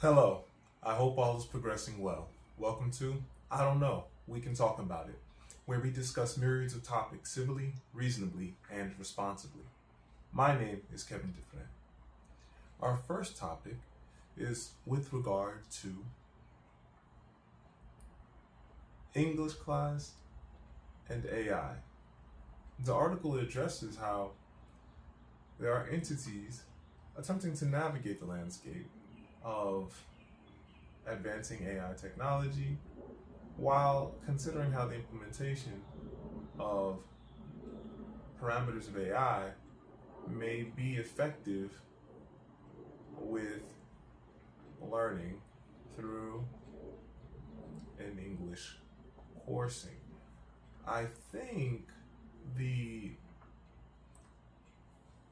Hello, I hope all is progressing well. Welcome to I Don't Know, We Can Talk About It, where we discuss myriads of topics civilly, reasonably, and responsibly. My name is Kevin Dufresne. Our first topic is with regard to English class and AI. The article addresses how there are entities attempting to navigate the landscape of advancing AI technology while considering how the implementation of parameters of AI may be effective with learning through an English coursing. I think the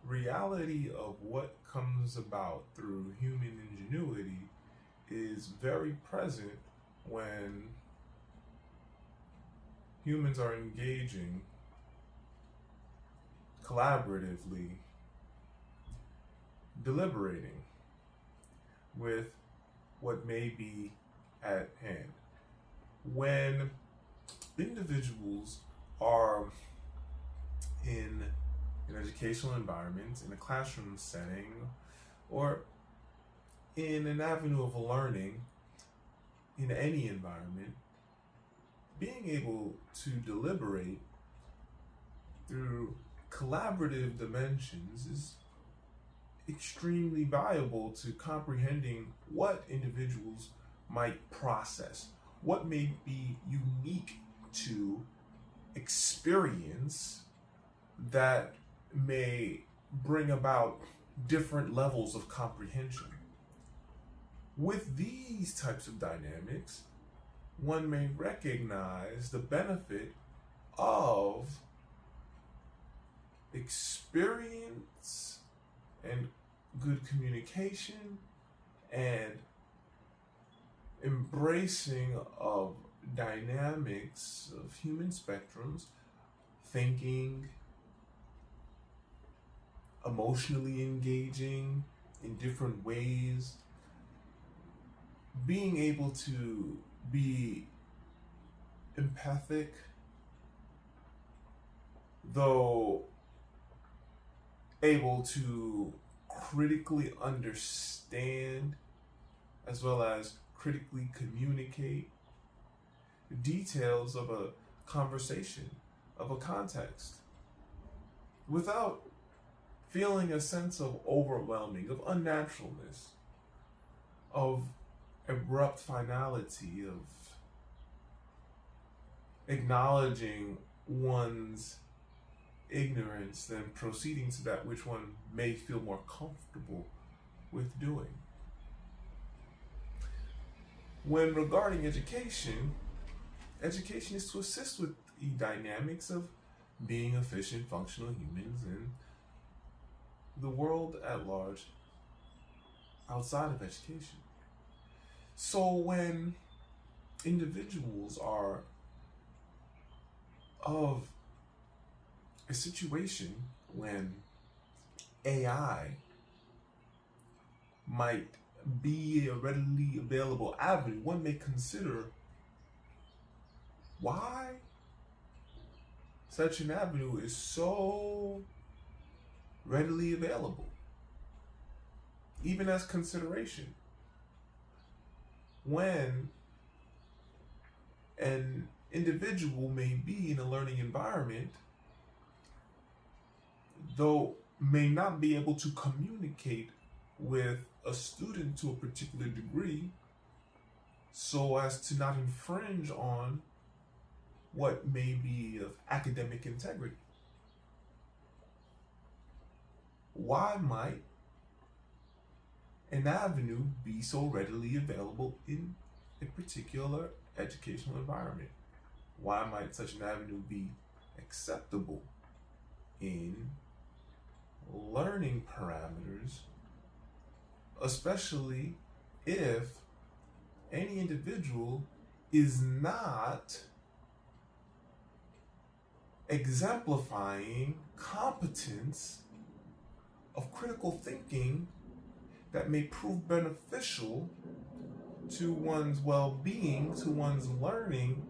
reality of what comes about through human ingenuity is very present when humans are engaging collaboratively, deliberating with what may be at hand. When individuals are in an educational environment, in a classroom setting, or in an avenue of learning in any environment, being able to deliberate through collaborative dimensions is extremely valuable to comprehending what individuals might process, what may be unique to experience that may bring about different levels of comprehension. With these types of dynamics, one may recognize the benefit of experience and good communication and embracing of dynamics of human spectrums, thinking, emotionally engaging in different ways, being able to be empathic, though able to critically understand as well as critically communicate details of a conversation, of a context, without feeling a sense of overwhelming, of unnaturalness, of abrupt finality, of acknowledging one's ignorance, then proceeding to that which one may feel more comfortable with doing. When regarding education, education is to assist with the dynamics of being efficient, functional humans in the world at large outside of education. So when individuals are of a situation when AI might be a readily available avenue, one may consider why such an avenue is so readily available, even as consideration. When an individual may be in a learning environment, though may not be able to communicate with a student to a particular degree so as to not infringe on what may be of academic integrity. Why might an avenue be so readily available in a particular educational environment? Why might such an avenue be acceptable in learning parameters, especially if any individual is not exemplifying competence of critical thinking that may prove beneficial to one's well-being, to one's learning,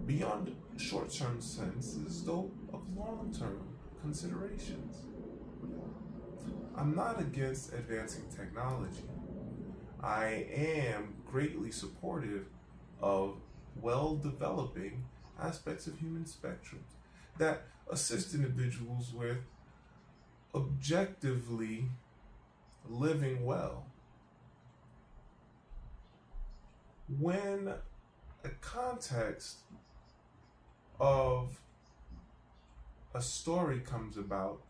beyond short-term senses, though of long-term considerations. I'm not against advancing technology. I am greatly supportive of well-developing aspects of human spectrums that assist individuals with objectively living well. When a context of a story comes about,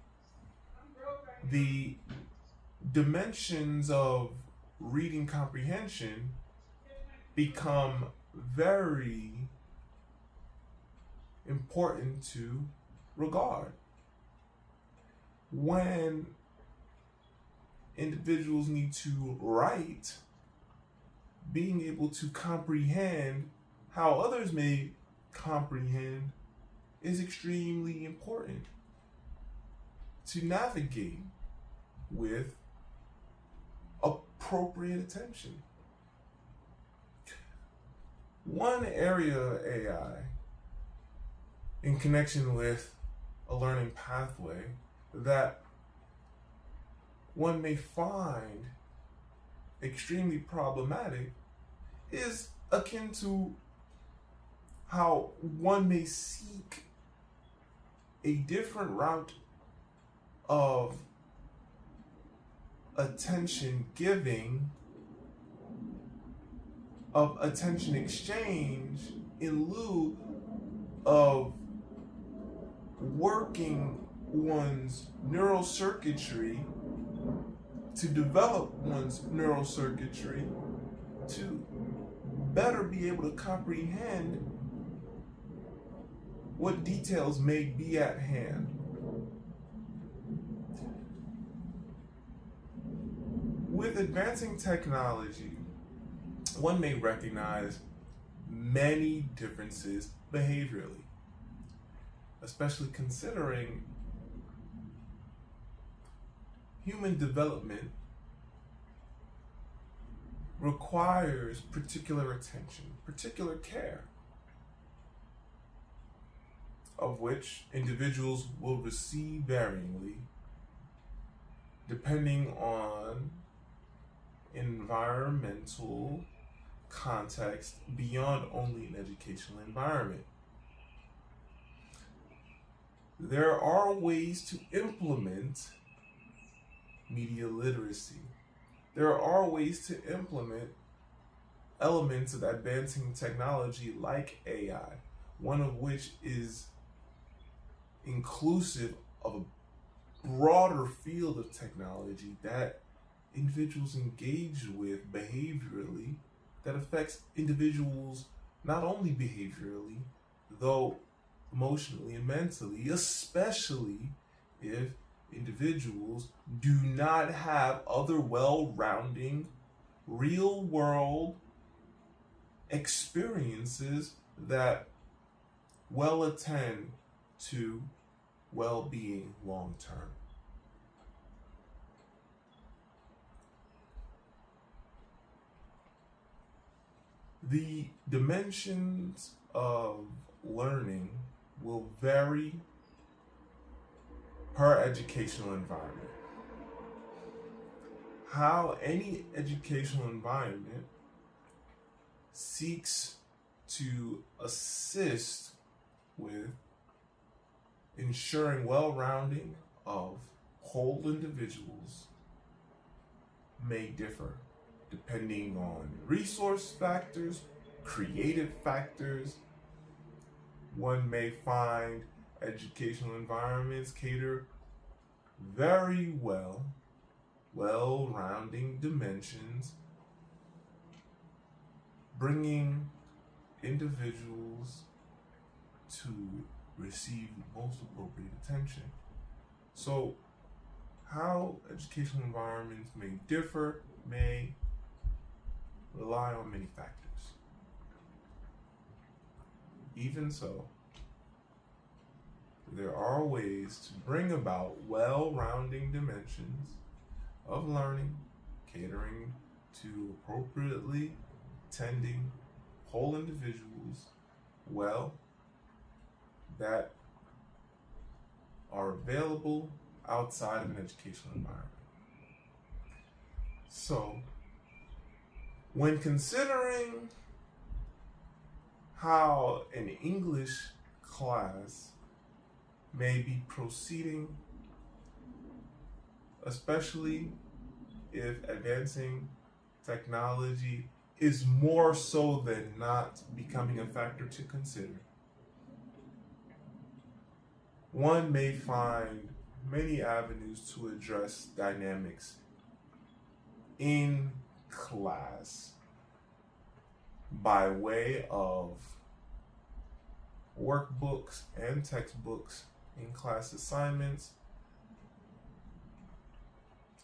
the dimensions of reading comprehension become very important to regard. When individuals need to write, being able to comprehend how others may comprehend is extremely important to navigate with appropriate attention. One area of AI in connection with a learning pathway that one may find extremely problematic is akin to how one may seek a different route of attention giving, of attention exchange, in lieu of working one's neural circuitry to develop one's neural circuitry to better be able to comprehend what details may be at hand. With advancing technology, one may recognize many differences behaviorally, especially considering human development requires particular attention, particular care, of which individuals will receive varyingly depending on environmental context beyond only an educational environment. There are ways to implement media literacy. There are ways to implement elements of advancing technology like AI, one of which is inclusive of a broader field of technology that individuals engage with behaviorally, that affects individuals not only behaviorally, though emotionally and mentally, especially if individuals do not have other well-rounding, real-world experiences that well attend to well-being long-term. The dimensions of learning will vary per educational environment. How any educational environment seeks to assist with ensuring well-rounding of whole individuals may differ depending on resource factors, creative factors. One may find educational environments cater very well-rounding dimensions, bringing individuals to receive most appropriate attention. So, how educational environments may differ may rely on many factors. Even so, there are ways to bring about well-rounding dimensions of learning, catering to appropriately tending whole individuals well that are available outside of an educational environment. So, when considering how an English class may be proceeding, especially if advancing technology is more so than not becoming a factor to consider, one may find many avenues to address dynamics in class by way of workbooks and textbooks in class assignments,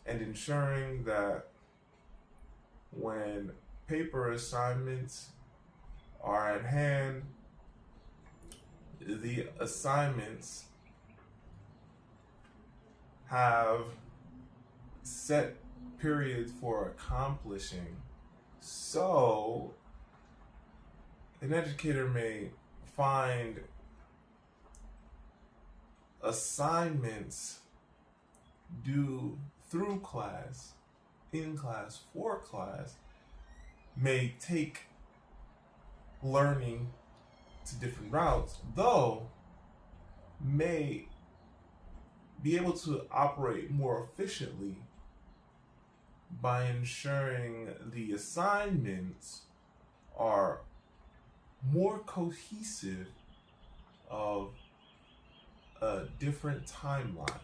and ensuring that when paper assignments are at hand, the assignments have set periods for accomplishing. So, an educator may find assignments due through class, in class, for class, may take learning to different routes, though may be able to operate more efficiently by ensuring the assignments are more cohesive of a different timeline.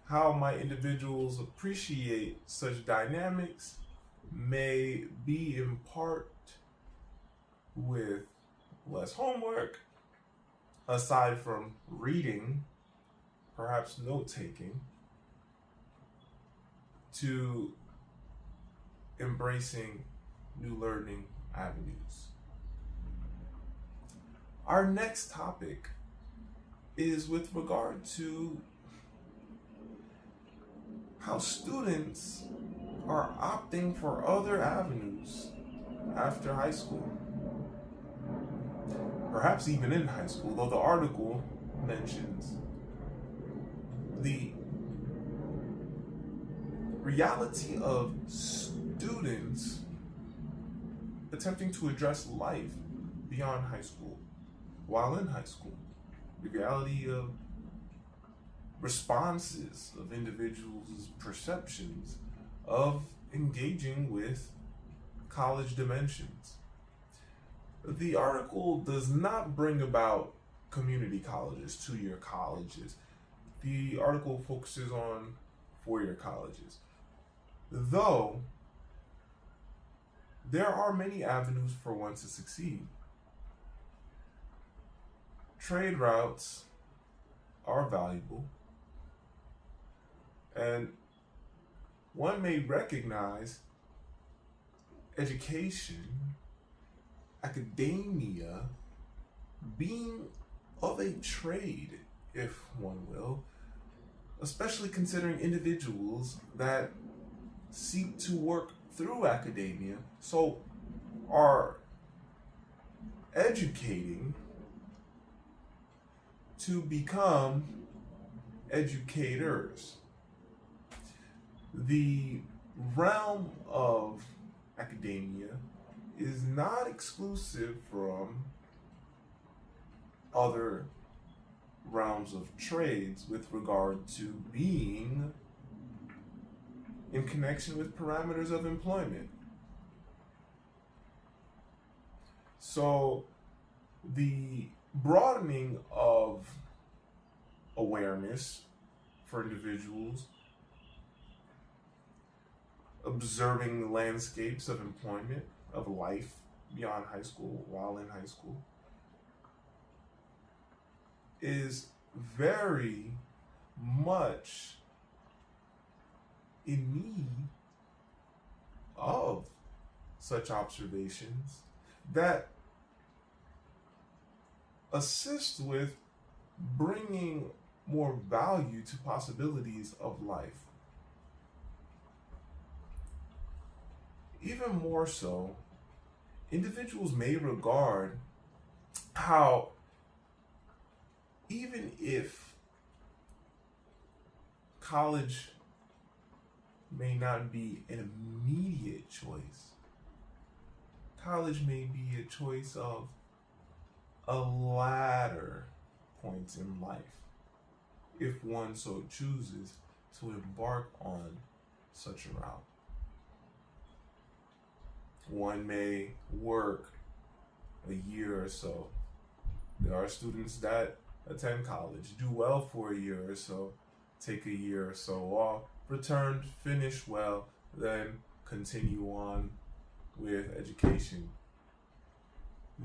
How might individuals appreciate such dynamics may be in part with less homework, aside from reading, perhaps note-taking, to embracing new learning avenues. Our next topic is with regard to how students are opting for other avenues after high school, perhaps even in high school, though the article mentions the reality of students attempting to address life beyond high school while in high school, the reality of responses of individuals' perceptions of engaging with college dimensions. The article does not bring about community colleges, 2-year colleges. The article focuses on 4-year colleges. Though there are many avenues for one to succeed. Trade routes are valuable, and one may recognize education, academia, being of a trade, if one will, especially considering individuals that seek to work through academia, so are educating to become educators. The realm of academia is not exclusive from other realms of trades with regard to being in connection with parameters of employment. So the broadening of awareness for individuals, observing the landscapes of employment, of life beyond high school, while in high school, is very much in need of such observations that assist with bringing more value to possibilities of life. Even more so, individuals may regard how even if college may not be an immediate choice, college may be a choice of a latter point in life, if one so chooses to embark on such a route. One may work a year or so. There are students that attend college, do well for a year or so, take a year or so off, return, finish well, then continue on with education.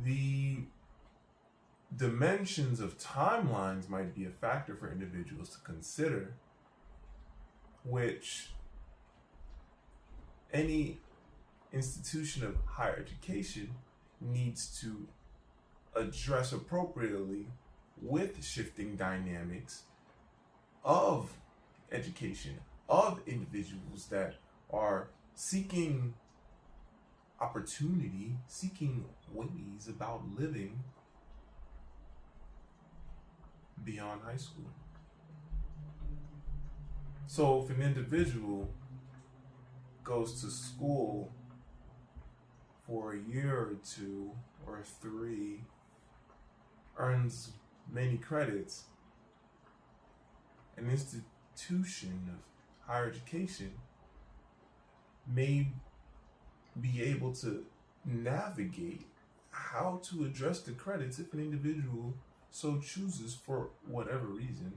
The dimensions of timelines might be a factor for individuals to consider, which any institution of higher education needs to address appropriately with shifting dynamics of education, of individuals that are seeking opportunity, seeking ways about living beyond high school. So if an individual goes to school for a year or two or three, earns many credits, an institution of higher education may be able to navigate how to address the credits if an individual so chooses, for whatever reason,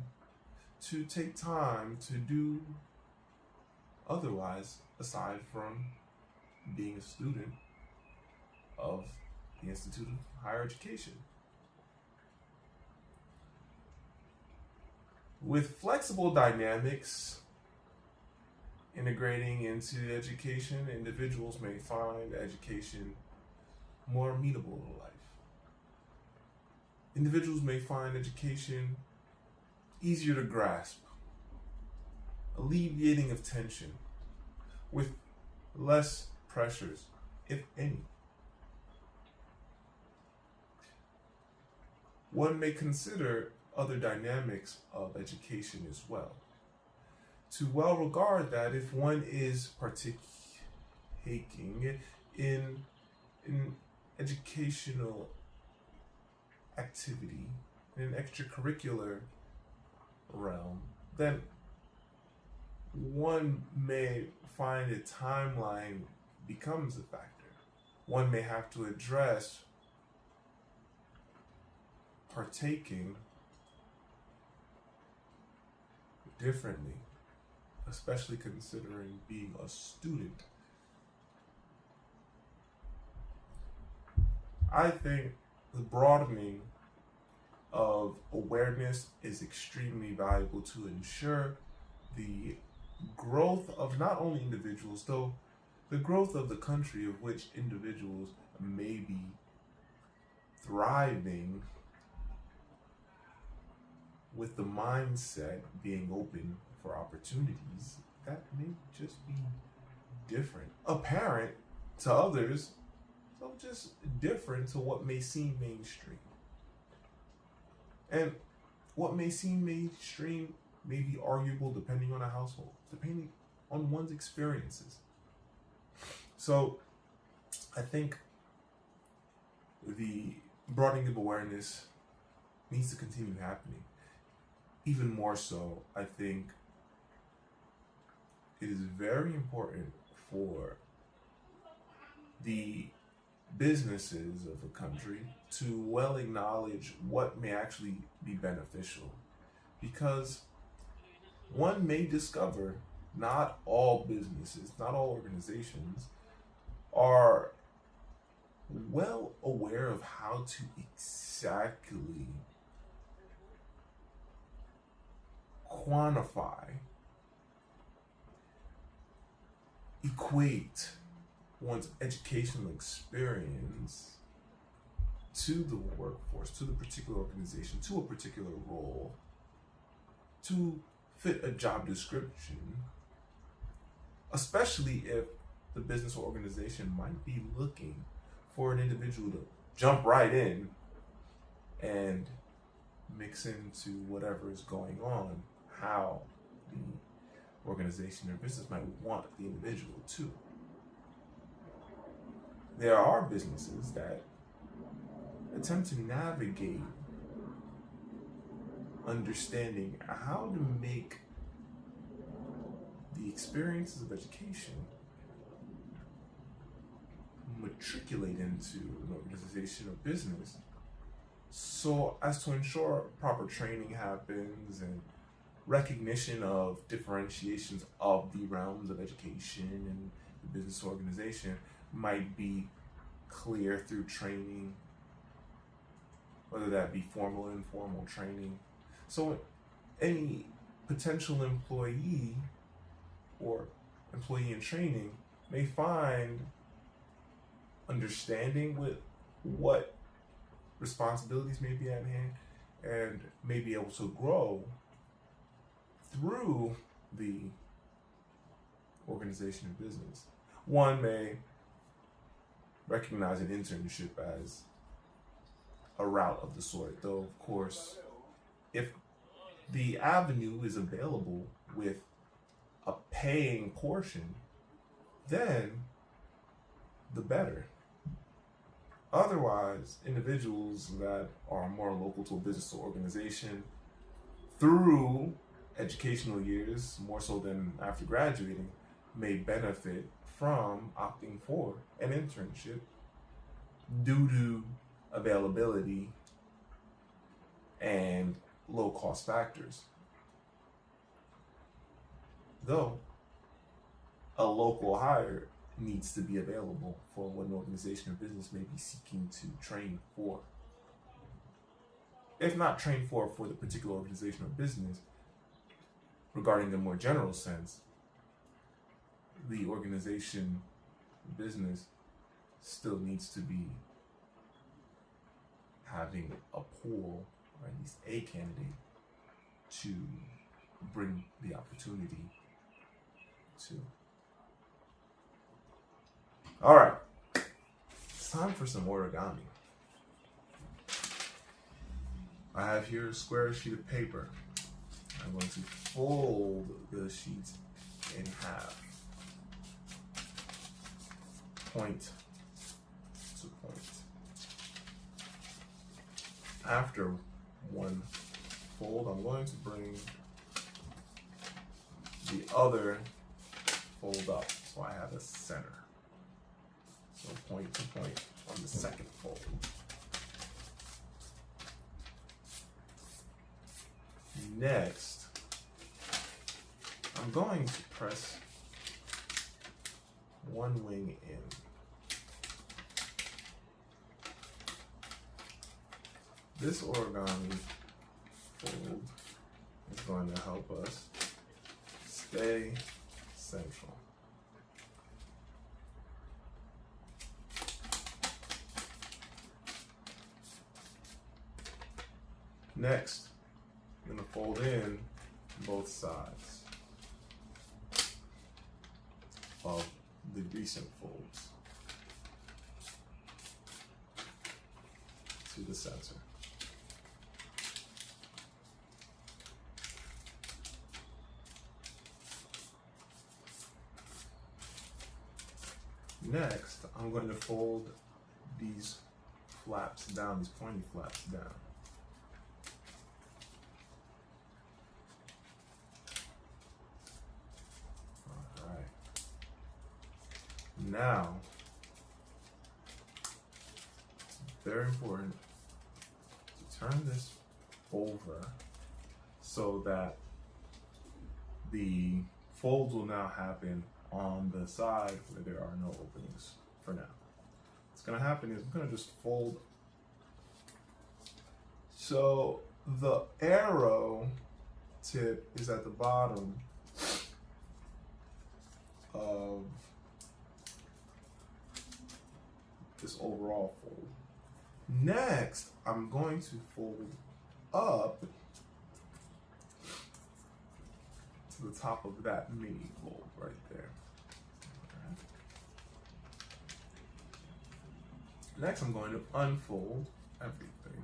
to take time to do otherwise aside from being a student of the Institute of Higher Education. With flexible dynamics integrating into education, individuals may find education more amenable to life. Individuals may find education easier to grasp, alleviating of tension, with less pressures, if any. One may consider other dynamics of education as well. To well regard that if one is partaking in an educational activity, in an extracurricular realm, then one may find a timeline becomes a factor. One may have to address partaking differently, especially considering being a student. I think the broadening of awareness is extremely valuable to ensure the growth of not only individuals, though the growth of the country of which individuals may be thriving, with the mindset being open for opportunities that may just be different, apparent to others, so just different to what may seem mainstream. And what may seem mainstream may be arguable depending on a household, depending on one's experiences. So I think the broadening of awareness needs to continue happening. Even more so, I think it is very important for the businesses of the country to well acknowledge what may actually be beneficial, because one may discover not all businesses, not all organizations are well aware of how to exactly quantify, equate one's educational experience to the workforce, to the particular organization, to a particular role, to fit a job description, especially if the business or organization might be looking for an individual to jump right in and mix into whatever is going on, how the organization or business might want the individual to. There are businesses that attempt to navigate understanding how to make the experiences of education matriculate into an organization or business so as to ensure proper training happens and recognition of differentiations of the realms of education and the business organization might be clear through training, whether that be formal or informal training. So any potential employee or employee in training may find understanding with what responsibilities may be at hand and may be able to grow through the organization and business. One may recognize an internship as a route of the sort, though of course if the avenue is available with a paying portion, then the better. Otherwise, individuals that are more local to a business or organization through educational years, more so than after graduating, may benefit from opting for an internship due to availability and low cost factors. Though a local hire needs to be available for what an organization or business may be seeking to train for. If not train for the particular organization or business, regarding the more general sense, the organization, business still needs to be having a pool, or at least a candidate, to bring the opportunity to. All right, it's time for some origami. I have here a square sheet of paper. I'm going to fold the sheet in half, point to point. After one fold, I'm going to bring the other fold up so I have a center. So point to point on the second fold. Next, I'm going to press one wing in. This origami fold is going to help us stay central. Next, I'm going to fold in both sides of the recent folds to the center. Next, I'm going to fold these flaps down, these pointy flaps down. Now, it's very important to turn this over so that the folds will now happen on the side where there are no openings for now. What's going to happen is I'm going to just fold. So the arrow tip is at the bottom of this overall fold. Next, I'm going to fold up to the top of that mini fold right there. Next, I'm going to unfold everything.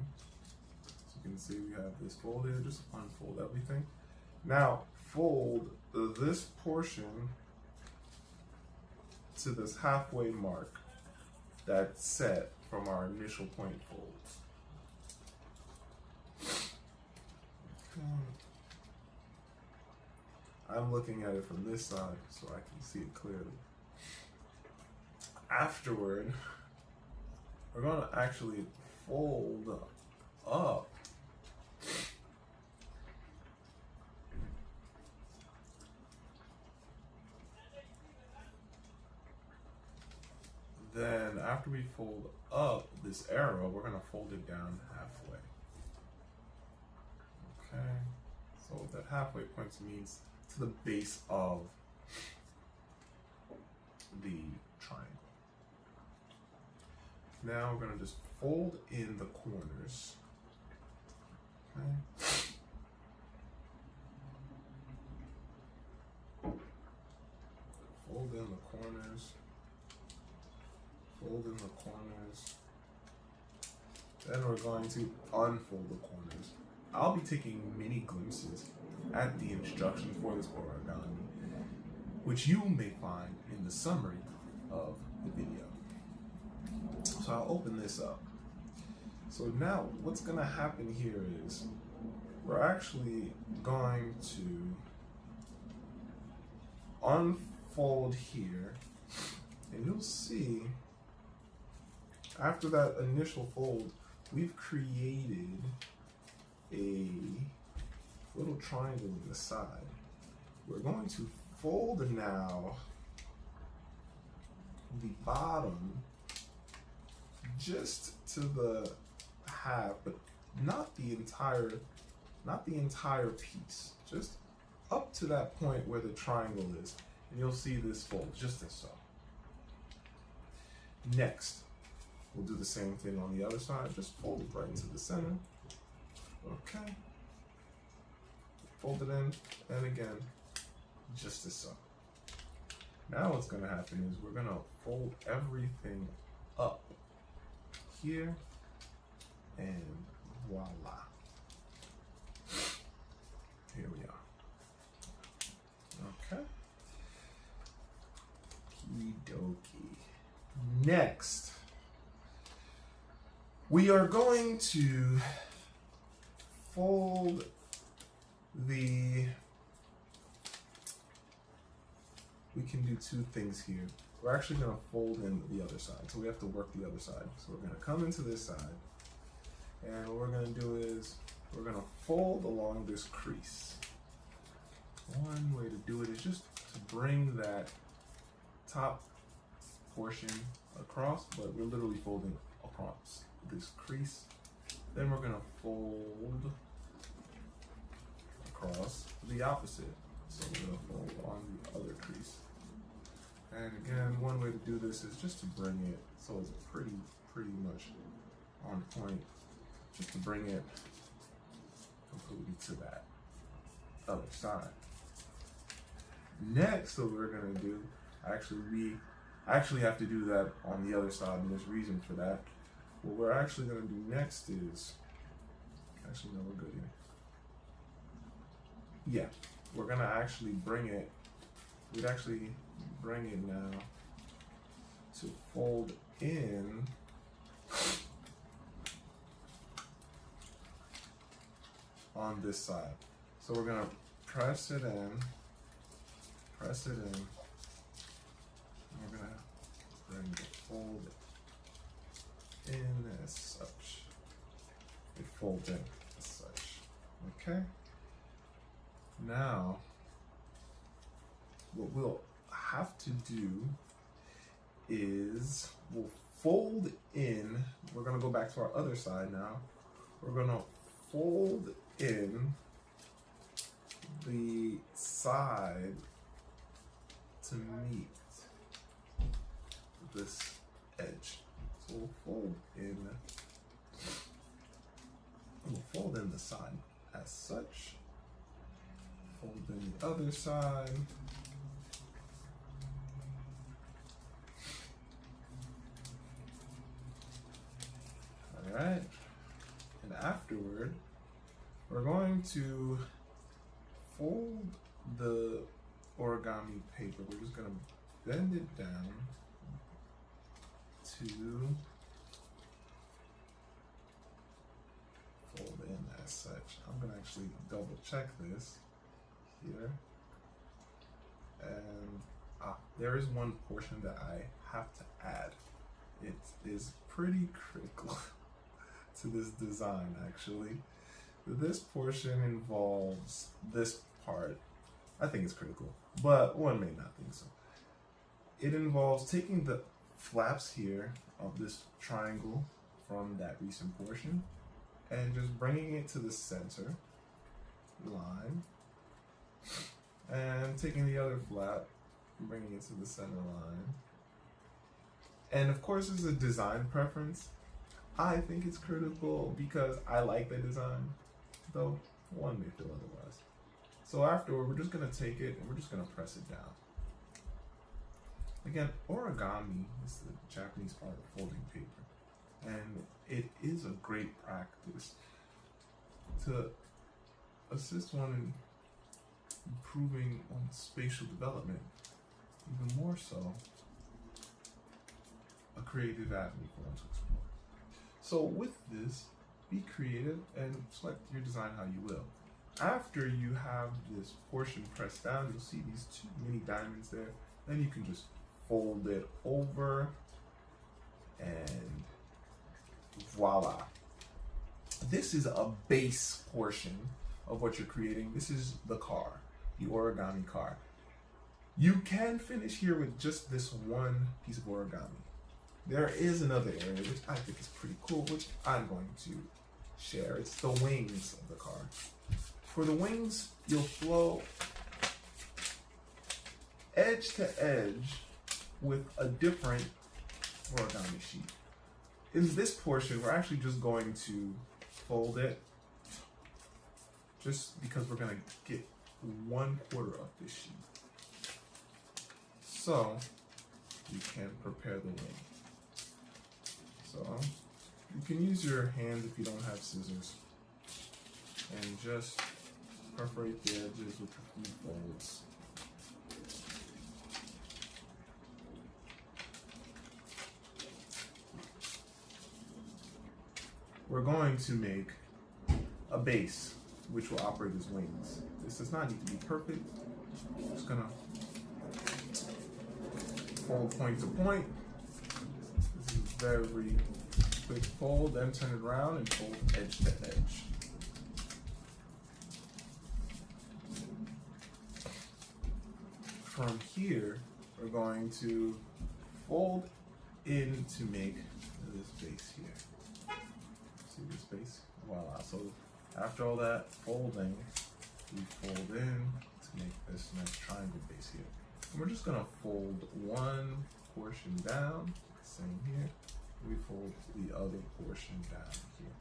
So you can see we have this fold here, just unfold everything. Now, fold this portion to this halfway mark that's set from our initial point folds. Okay. I'm looking at it from this side so I can see it clearly. Afterward, we're going to actually fold up then after we fold up this arrow, we're going to fold it down halfway. Okay, so that halfway point means to the base of the triangle. Now we're going to just fold in the corners. Okay. Fold in the corners. Fold in the corners. Then we're going to unfold the corners. I'll be taking mini glimpses at the instructions for this origami, which you may find in the summary of the video. So I'll open this up. So now what's going to happen here is we're actually going to unfold here, and you'll see after that initial fold, we've created a little triangle on the side. We're going to fold now the bottom just to the half, but not the entire piece, just up to that point where the triangle is, and you'll see this fold just as so. Next, we'll do the same thing on the other side, just fold it right into the center. Okay. Fold it in, and again, just as so. Now what's gonna happen is we're gonna fold everything up here, and voila. Here we are. Okay. Okie dokie. Next, we are going to fold we can do two things here. We're actually going to fold in the other side, so we have to work the other side. So we're going to come into this side, and what we're going to do is we're going to fold along this crease. One way to do it is just to bring that top portion across, but we're literally folding across this crease. Then we're going to fold across the opposite. So we're going to fold on the other crease. And again, one way to do this is just to bring it so it's pretty much on point, just to bring it completely to that other side. Next, what we're going to do, we actually have to do that on the other side, and there's reason for that. What we're actually going to do next is, actually no, we're good here. Yeah, we're going to actually bring it, we'd actually bring it now to fold in on this side. So we're going to press it in, and we're going to bring the fold in as such. It folds in as such. Okay? Now, what we'll have to do is we'll fold in. We're going to go back to our other side now. We're going to fold in the side to meet this edge. So we'll fold in the side as such. Fold in the other side. right? And afterward, we're going to fold the origami paper. We're just gonna bend it down to fold in as such. I'm gonna actually double check this here. And there is one portion that I have to add. It is pretty critical to this design, actually. This portion involves this part. I think it's critical, but one may not think so. It involves taking the flaps here of this triangle from that recent portion and just bringing it to the center line, and taking the other flap and bringing it to the center line. And of course, it's a design preference. I think it's critical because I like the design, though one may feel otherwise. So afterward, we're just gonna take it and we're just gonna press it down. Again, origami is the Japanese art of folding paper, and it is a great practice to assist one in improving on spatial development, even more so a creative avenue for one to explore. So with this, be creative and select your design how you will. After you have this portion pressed down, you'll see these two mini diamonds there. Then you can just fold it over and voila. This is a base portion of what you're creating. This is the car, the origami car. You can finish here with just this one piece of origami. There is another area which I think is pretty cool, which I'm going to share. It's the wings of the car. For the wings, you'll flow edge to edge with a different origami sheet. In this portion, we're actually just going to fold it just because we're going to get 1/4 of this sheet. So you can prepare the wing. So you can use your hands if you don't have scissors and just perforate the edges with a few folds. We're going to make a base which will operate as wings. This does not need to be perfect. I'm just gonna fold point to point. This is very quick fold, then turn it around and fold edge to edge. From here, we're going to fold in to make this base here. See this base? Voila. So after all that folding, we fold in to make this nice triangle base here. And we're just gonna fold one portion down, same here. We fold the other portion down here,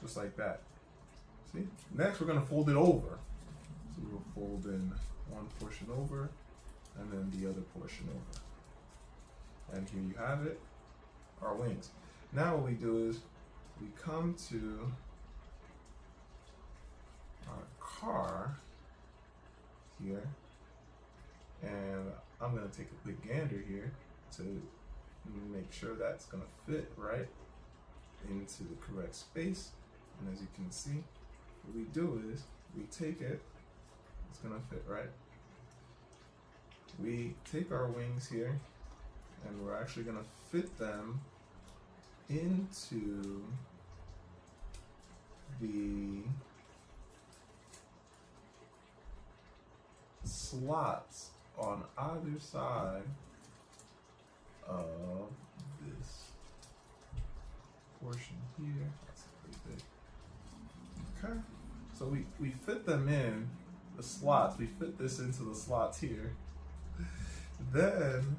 just like that. See? Next, we're gonna fold it over. So we'll fold in one portion over, and then the other portion over. And here you have it, our wings. Now what we do is we come to our car here, and I'm gonna take a quick gander here to make sure that's gonna fit right into the correct space. And as you can see, what we do is we take it, it's gonna fit right. We take our wings here and we're actually gonna fit them into the slots on either side of this portion here. That's pretty big. Okay, so we fit them in the slots. We fit this into the slots here. Then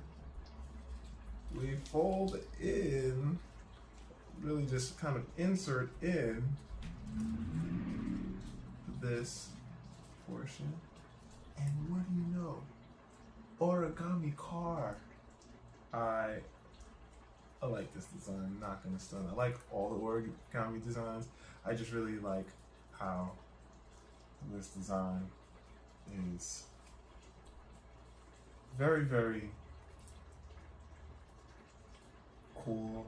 we fold in, really just kind of insert in this portion. And what do you know? Origami car. I I like this design, not gonna stun. I like all the origami designs. I just really like how this design is very, very cool,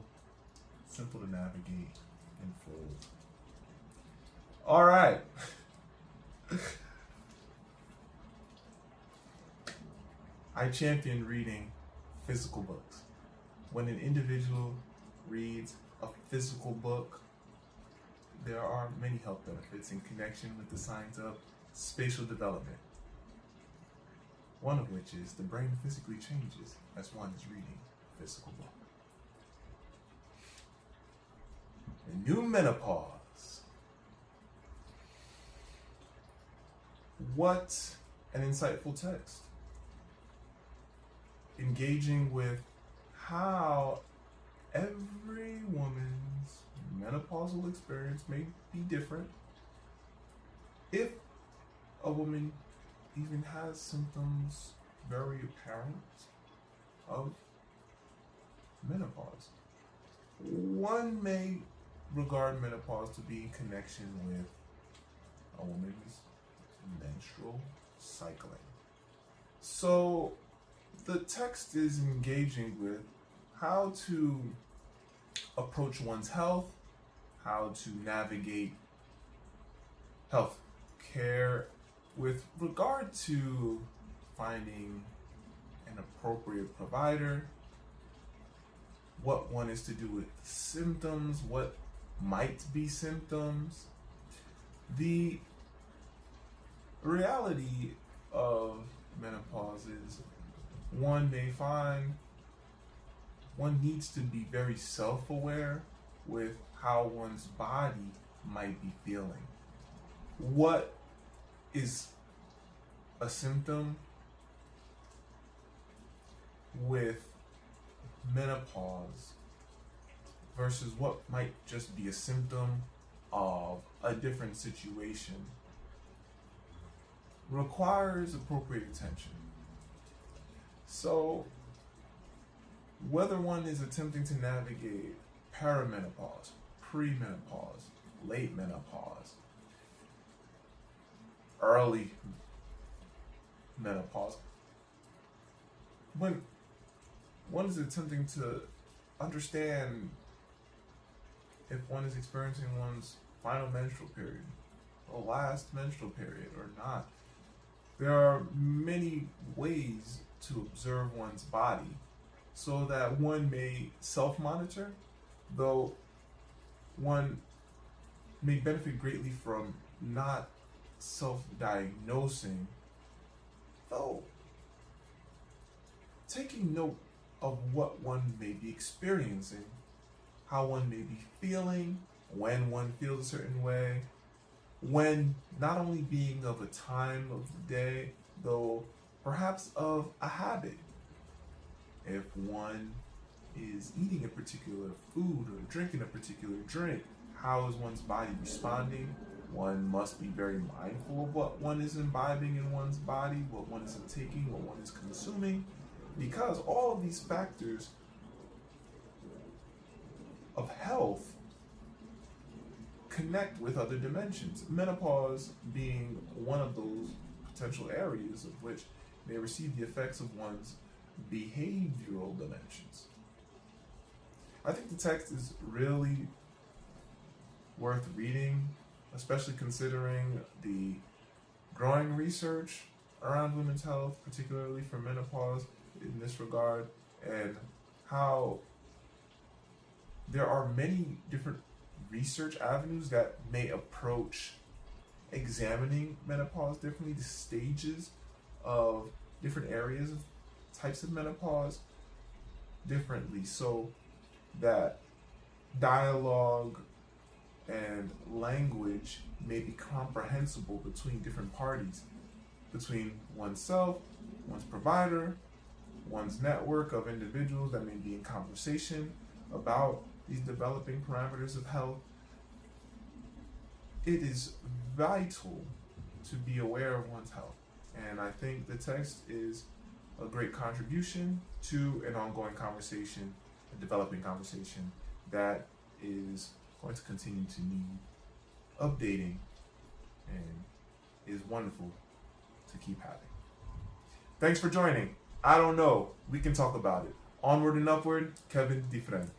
simple to navigate, and fold. All right. I champion reading physical books. When an individual reads a physical book, there are many health benefits in connection with the science of spatial development. One of which is the brain physically changes as one is reading a physical book. The new menopause. What an insightful text. Engaging with how every woman's menopausal experience may be different. If a woman even has symptoms very apparent of menopause, one may regard menopause to be in connection with a woman's menstrual cycling. So the text is engaging with how to approach one's health, how to navigate health care with regard to finding an appropriate provider, what one is to do with symptoms, what might be symptoms. The reality of menopause is one may find one needs to be very self-aware with how one's body might be feeling. What is a symptom with menopause versus what might just be a symptom of a different situation requires appropriate attention. So whether one is attempting to navigate perimenopause, premenopause, late menopause, early menopause, when one is attempting to understand if one is experiencing one's final menstrual period, or last menstrual period or not, there are many ways to observe one's body so that one may self-monitor, though one may benefit greatly from not self-diagnosing, though taking note of what one may be experiencing, how one may be feeling, when one feels a certain way, when not only being of a time of the day, though perhaps of a habit. If one is eating a particular food or drinking a particular drink, how is one's body responding? One must be very mindful of what one is imbibing in one's body, what one is taking, what one is consuming, because all of these factors of health connect with other dimensions. Menopause being one of those potential areas of which may receive the effects of one's behavioral dimensions. I think the text is really worth reading, especially considering the growing research around women's health, particularly for menopause in this regard, and how there are many different research avenues that may approach examining menopause differently, the stages of different areas of types of menopause differently, so that dialogue and language may be comprehensible between different parties, between oneself, one's provider, one's network of individuals that may be in conversation about these developing parameters of health. It is vital to be aware of one's health, and I think the text is a great contribution to an ongoing conversation a developing conversation that is going to continue to need updating and is wonderful to keep having. Thanks for joining. I don't know. We can talk about it. Onward and Upward, Kevin Dufresne.